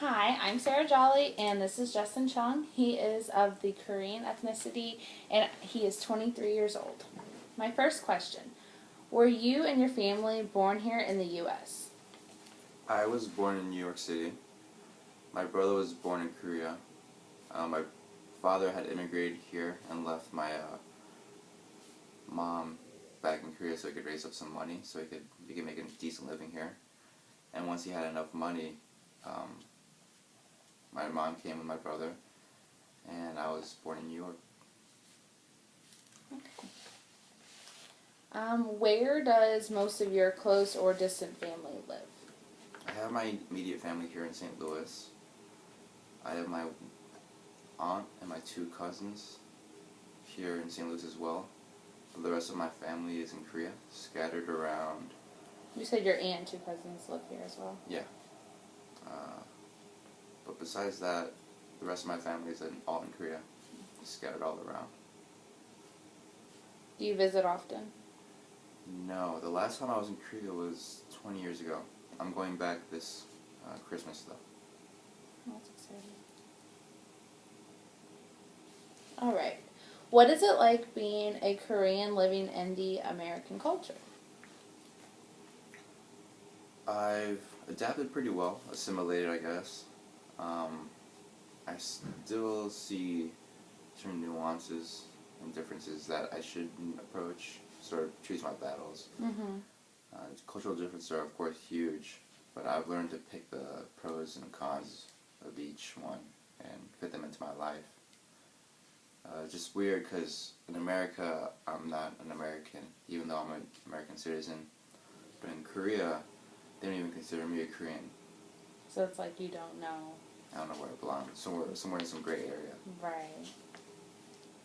Hi, I'm Sarah Jolly, and this is Justin Chung. He is of the Korean ethnicity, and he is 23 years old. My first question, were you and your family born here in the U.S.? I was born in New York City. My brother was born in Korea. My father had immigrated here and left my mom back in Korea so he could raise up some money so he could make a decent living here. And once he had enough money, um, my mom came with my brother, and I was born in New York. Okay. Where does most of your close or distant family live? I have my immediate family here in St. Louis. I have my aunt and my two cousins here in St. Louis as well. The rest of my family is in Korea, scattered around. You said your aunt and two cousins live here as well. Yeah. But besides that, the rest of my family is all in Korea, scattered all around. Do you visit often? No, the last time I was in Korea was 20 years ago. I'm going back this Christmas though. That's exciting. All right. What is it like being a Korean living in the American culture? I've adapted pretty well, assimilated I guess. I still see certain nuances and differences that I should approach, sort of choose my battles. Mm-hmm. Cultural differences are of course huge, but I've learned to pick the pros and cons of each one and fit them into my life. It's just weird because in America I'm not an American, even though I'm an American citizen. But in Korea, they don't even consider me a Korean. So it's like you don't know. I don't know where I belong. Somewhere in some gray area. Right.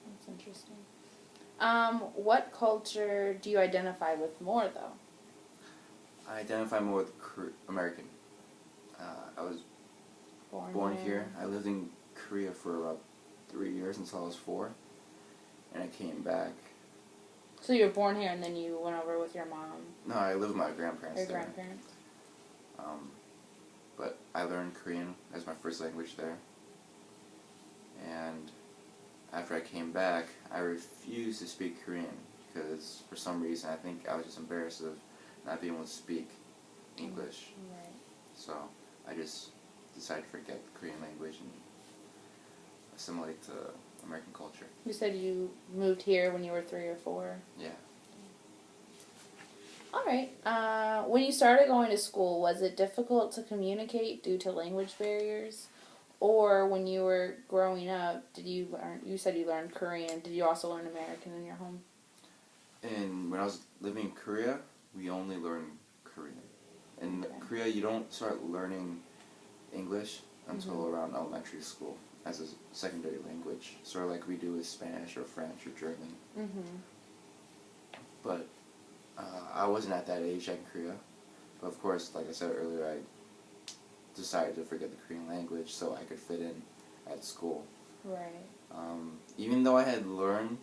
That's interesting. What culture do you identify with more, though? I identify more with American. I was born here. I lived in Korea for about 3 years until I was 4, and I came back. So you were born here and then you went over with your mom? No, I lived with my grandparents Your there. grandparents? But I learned Korean as my first language there. And after I came back, I refused to speak Korean because for some reason I think I was just embarrassed of not being able to speak English. Right. So I just decided to forget the Korean language and assimilate to American culture. You said you moved here when you were 3 or 4? Yeah. All right. When you started going to school, was it difficult to communicate due to language barriers? Or when you were growing up, you said you learned Korean, did you also learn American in your home? And when I was living in Korea, we only learned Korean. In Okay. Korea, you don't start learning English until around elementary school as a secondary language, sort of like we do with Spanish or French or German. Mm-hmm. But I wasn't at that age in Korea. But of course, like I said earlier, I decided to forget the Korean language so I could fit in at school. Right. Even though I had learned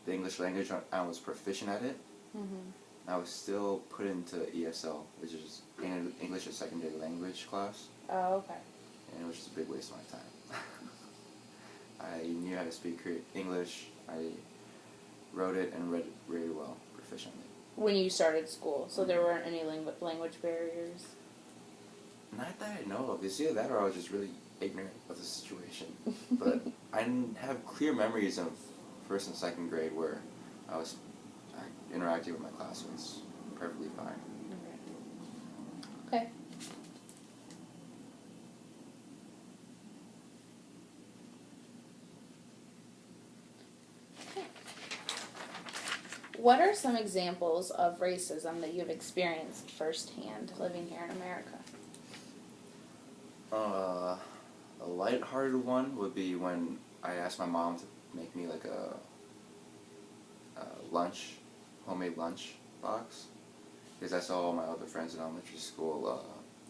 the English language, I was proficient at it, Mm-hmm. I was still put into ESL, which is English as Secondary Language class, Oh, okay. and it was just a big waste of my time. I knew how to speak English, I wrote it and read it really well, proficiently. When you started school, so there weren't any language barriers? Not that I know of. It's either that or I was just really ignorant of the situation. But I have clear memories of first and second grade where I was interacting with my classmates perfectly fine. Okay. What are some examples of racism that you've experienced firsthand living here in America? A lighthearted one would be when I asked my mom to make me like a homemade lunch box, because I saw all my other friends in elementary school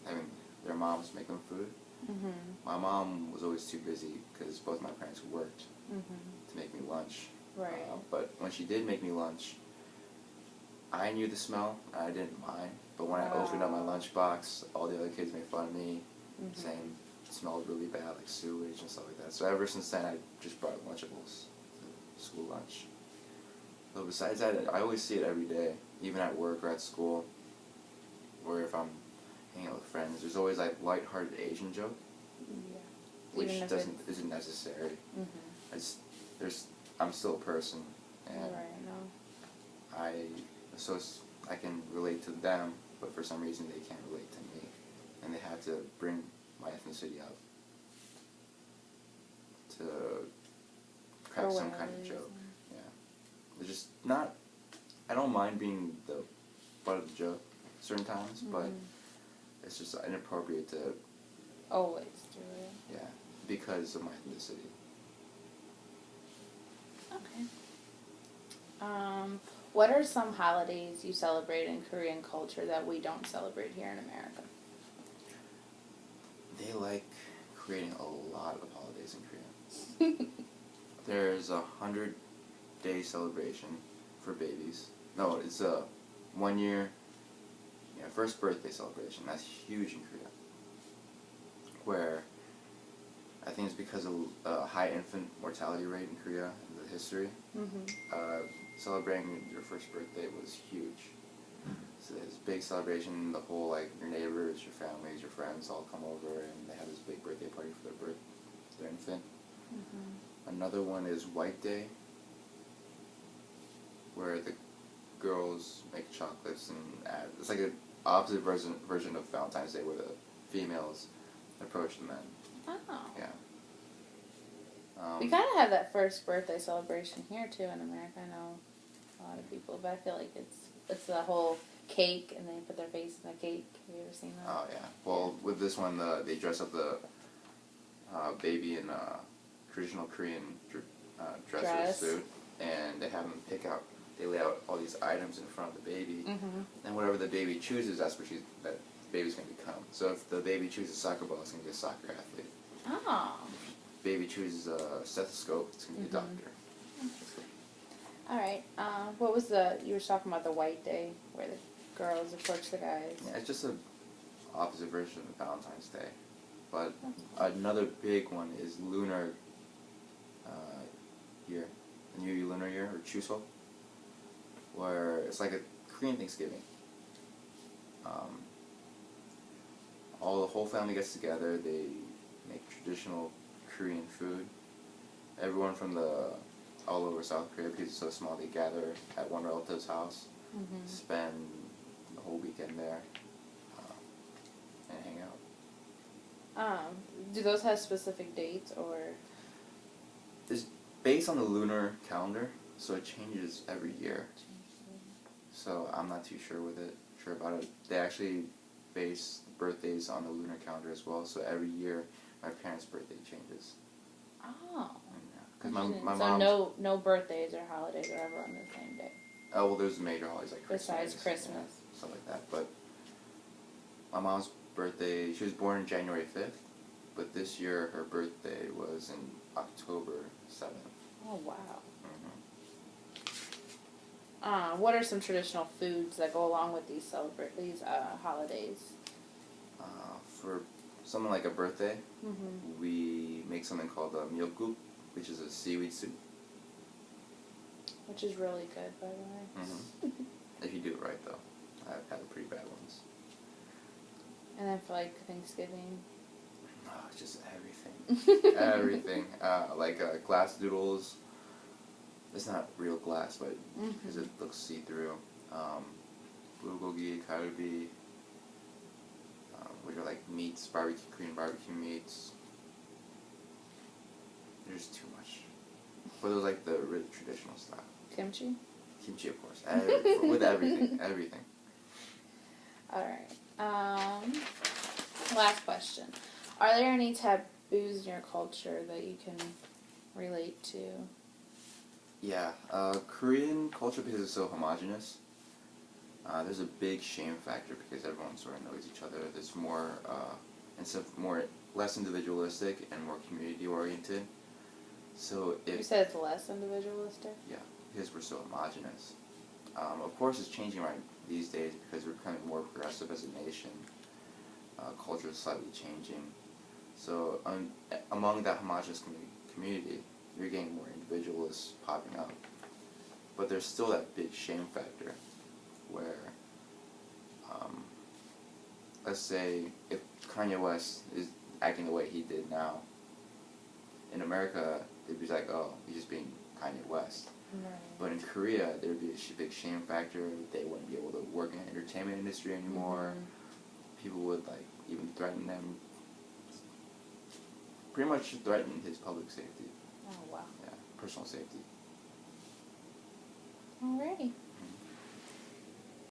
having their moms make them food. Mm-hmm. My mom was always too busy because both my parents worked Mm-hmm. to make me lunch. Right. But when she did make me lunch, I knew the smell, and I didn't mind. But when I opened up my lunch box, all the other kids made fun of me, Mm-hmm. saying smelled really bad, like sewage and stuff like that. So ever since then, I just brought Lunchables to school lunch. But besides that, I always see it every day, even at work or at school, or if I'm hanging out with friends. There's always like lighthearted Asian joke, Yeah. which Even if isn't necessary. Mm-hmm. I'm still a person, and Right. No. I can relate to them, but for some reason they can't relate to me, and they have to bring my ethnicity up to crack some kind of joke. Yeah, they're just not. I don't mind being the butt of the joke certain times, but it's just inappropriate to Always do it. yeah because of my ethnicity. Okay. What are some holidays you celebrate in Korean culture that we don't celebrate here in America? They like creating a lot of holidays in Korea. There's 100-day celebration for babies. No, it's a 1 year, first birthday celebration. That's huge in Korea. Where I think it's because of high infant mortality rate in Korea in the history. Celebrating your first birthday was huge. So there's a big celebration. The whole your neighbors, your families, your friends all come over and they have this big birthday party for their infant. Another one is White Day, where the girls make chocolates and add. It's like an opposite version of Valentine's Day, where the females approach the men. Oh. Yeah. We kind of have that first birthday celebration here too in America. I know a lot of people, but I feel like it's the whole cake and they put their face in the cake. Have you ever seen that? Oh yeah. Well, with this one, they dress up the baby in a traditional Korean dress or suit, and they have them They lay out all these items in front of the baby, and whatever the baby chooses, that's what that baby's gonna become. So if the baby chooses soccer ball, it's gonna be a soccer athlete. Oh. Baby chooses a stethoscope, it's going to be a doctor. All right. What was you were talking about the White Day, where the girls approach the guys. Yeah, it's just an opposite version of Valentine's Day. But another big one is Lunar Year, the New Lunar Year, or Chuseok, where it's like a Korean Thanksgiving. The whole family gets together, they make traditional Korean food. Everyone from all over South Korea, because it's so small, they gather at one relative's house, spend the whole weekend there, and hang out. Do those have specific dates or? It's based on the lunar calendar, so it changes every year. So I'm not too sure about it. They actually base birthdays on the lunar calendar as well, so every year my parents' birthday changes. Oh. Because my so mom. no birthdays or holidays are ever on the same day. Oh well, there's major holidays like Christmas. Besides Christmas. Stuff like that. But my mom's birthday, she was born on January 5th, but this year her birthday was in October 7th. Oh wow. What are some traditional foods that go along with these holidays? For something like a birthday, we make something called myeokguk, which is a seaweed soup. Which is really good, by the way. If you do it right, though. I've had pretty bad ones. And then for like Thanksgiving? Oh, just everything. Everything. Glass noodles. It's not real glass, but because it looks see-through. Bulgogi, kalbi, which are like meats, Korean barbecue meats. There's too much. But those like the really traditional style. Kimchi? Kimchi, of course. With everything. Everything. Alright. Last question. Are there any taboos in your culture that you can relate to? Yeah. Korean culture, because it's so homogenous, there's a big shame factor because everyone sort of knows each other. There's more, less individualistic and more community oriented. So you said it's less individualistic? Yeah, because we're so homogenous. Of course, it's changing right these days because we're becoming more progressive as a nation. Culture is slightly changing, So among that homogenous community, you're getting more individualists popping up. But there's still that big shame factor where, let's say, if Kanye West is acting the way he did now, in America, they'd be like, oh, he's just being Kanye West. Right. But in Korea, there'd be a big shame factor. They wouldn't be able to work in the entertainment industry anymore. People would, like, even threaten them. Pretty much threaten his public safety. Oh, wow. Yeah, personal safety. Alrighty.